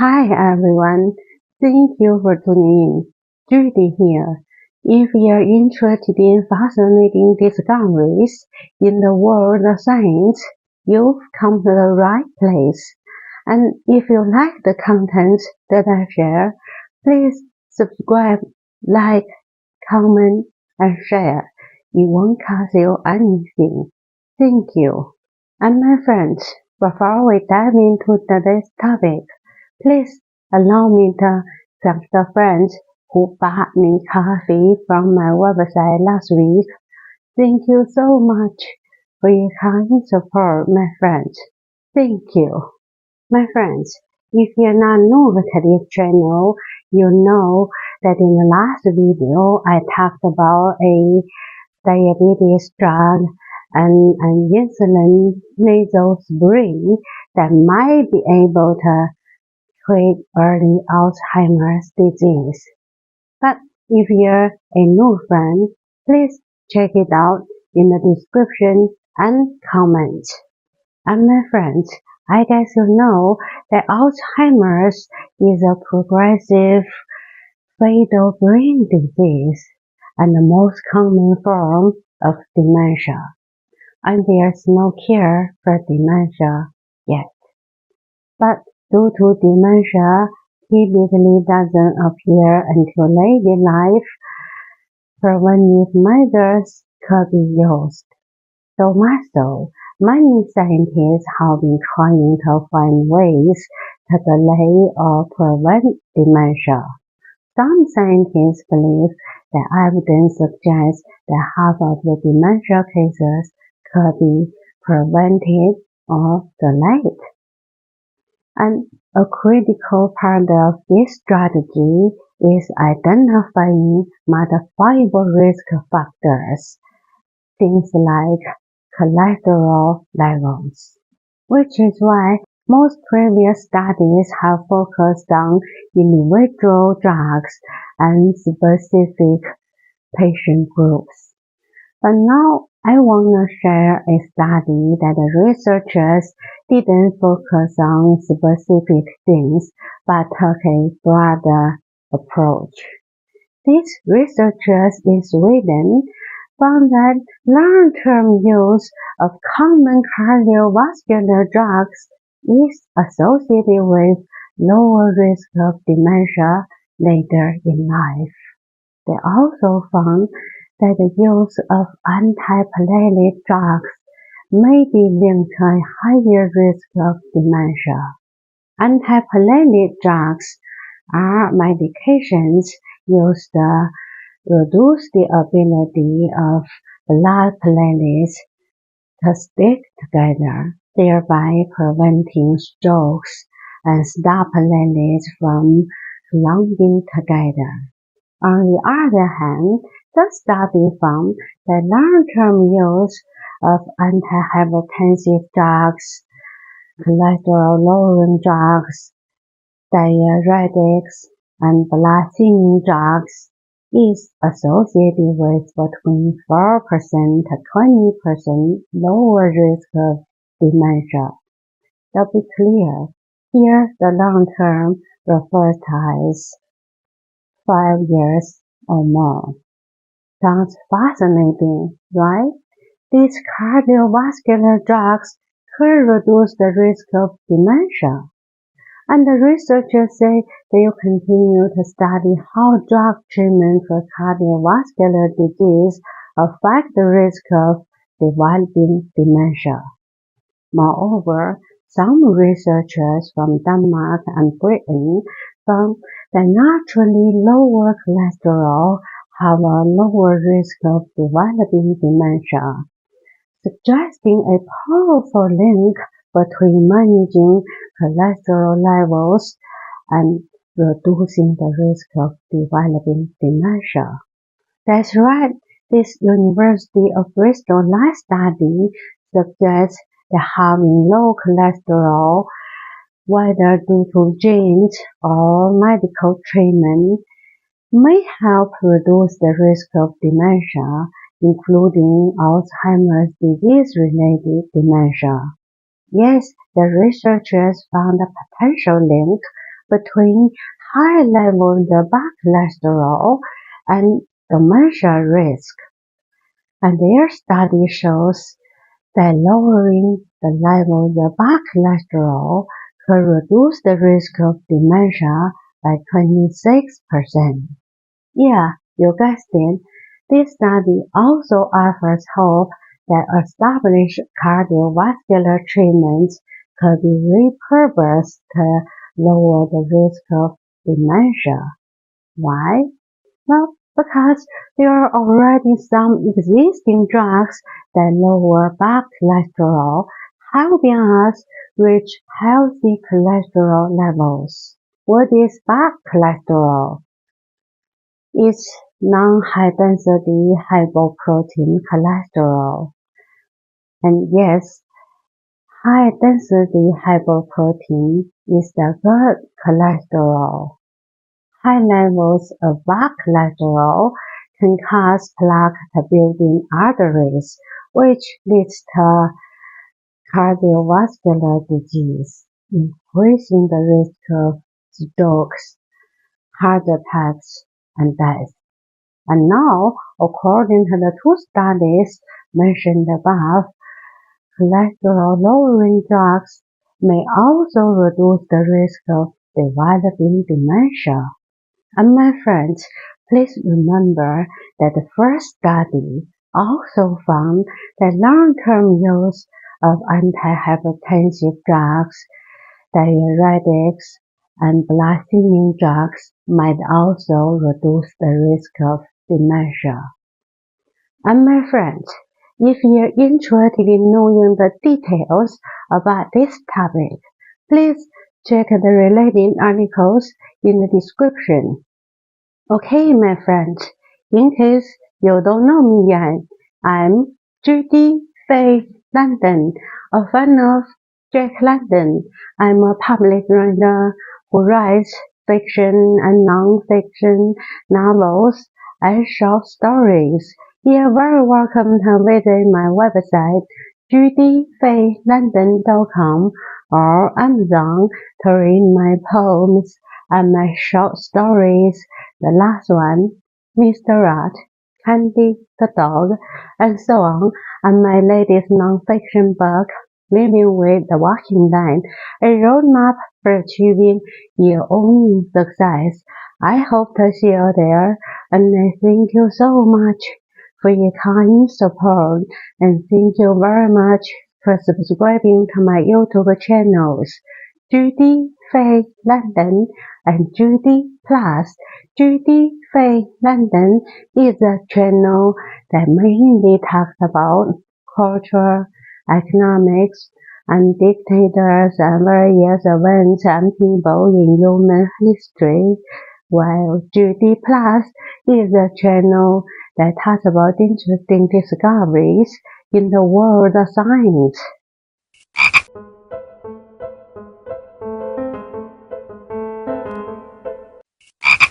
Hi everyone, thank you for tuning in. Judy here. If you're interested in fascinating discoveries in the world of science, you've come to the right place. And if you like the content that I share, please subscribe, like, comment, and share. It won't cost you anything. Thank you. And my friends, before we dive into today's topic, please allow me to thank the friends who bought me coffee from my website last week. Thank you so much for your kind support, my friends. Thank you. My friends, if you're not new to this channel, you know that in the last video I talked about a diabetes drug and an insulin nasal spray that might be able to treat early Alzheimer's disease. But if you're a new friend, please check it out in the description and comments. And my friends, I guess you know that Alzheimer's is a progressive fatal brain disease and the most common form of dementia. And there's no cure for dementia yet. But due to dementia typically doesn't appear until late in life, preventive measures could be used. So much so, many scientists have been trying to find ways to delay or prevent dementia. Some scientists believe that evidence suggests that half of the dementia cases could be prevented or delayed. And a critical part of this strategy is identifying modifiable risk factors, things like cholesterol levels, which is why most previous studies have focused on individual drugs and specific patient groups. But now I want to share a study that the researchers didn't focus on specific things but took a broader approach. These researchers in Sweden found that long-term use of common cardiovascular drugs is associated with lower risk of dementia later in life. They also found that the use of anti-platelet drugs may be linked to a higher risk of dementia. Anti-platelet drugs are medications used to reduce the ability of blood platelets to stick together, thereby preventing strokes and stop platelets from clumping together. On the other hand, the study found that long-term use of anti-hypertensive drugs, cholesterol-lowering drugs, diuretics, and blood-thinning drugs is associated with between 4% to 20% lower risk of dementia. To be clear, here the long-term refers to as 5 years or more. Sounds fascinating, right? These cardiovascular drugs could reduce the risk of dementia. And the researchers say they will continue to study how drug treatment for cardiovascular disease affect the risk of developing dementia. Moreover, some researchers from Denmark and Britain found that naturally lower cholesterol have a lower risk of developing dementia, suggesting a powerful link between managing cholesterol levels and reducing the risk of developing dementia. That's right, this University of Bristol life study suggests that having low cholesterol, whether due to genes or medical treatment, may help reduce the risk of dementia, including Alzheimer's disease-related dementia. Yes, the researchers found a potential link between high levels of bad cholesterol and dementia risk. And their study shows that lowering the level of bad cholesterol could reduce the risk of dementia by 26%. Yeah, you guessed it. This study also offers hope that established cardiovascular treatments could be repurposed to lower the risk of dementia. Why? Well, because there are already some existing drugs that lower bad cholesterol, helping us reach healthy cholesterol levels. What is bad cholesterol? It's non-high-density hypoprotein cholesterol. And yes, high-density hypoprotein is the good cholesterol. High levels of bad cholesterol can cause plaque to build in arteries, which leads to cardiovascular disease, increasing the risk of strokes, heart attacks, and death. And now, according to the two studies mentioned above, cholesterol-lowering drugs may also reduce the risk of developing dementia. And my friends, please remember that the first study also found that long-term use of anti-hypertensive drugs, diuretics, and blood-thinning drugs might also reduce the risk of dementia. And my friends, if you're interested in knowing the details about this topic, please check the related articles in the description. Okay, my friends, in case you don't know me yet, I'm Judy London, a fan of Jack London. I'm a public writer who writes fiction and non-fiction novels and short stories. You're very welcome to visit my website, judyfaylondon.com, or Amazon to read my poems and my short stories. The last one, Mr. Rat, Candy the dog, and so on, and my latest non-fiction book, Living with the Walking Dead, a roadmap for achieving your own success. I hope to see you there, and I thank you so much for your kind support, and thank you very much for subscribing to my YouTube channels, Judy Faye London and Judy Plus. Judy Faye London is a channel that mainly talks about culture, economics, and dictators and various events and people in human history, while Judy Plus is a channel that talks about interesting discoveries in the world of science.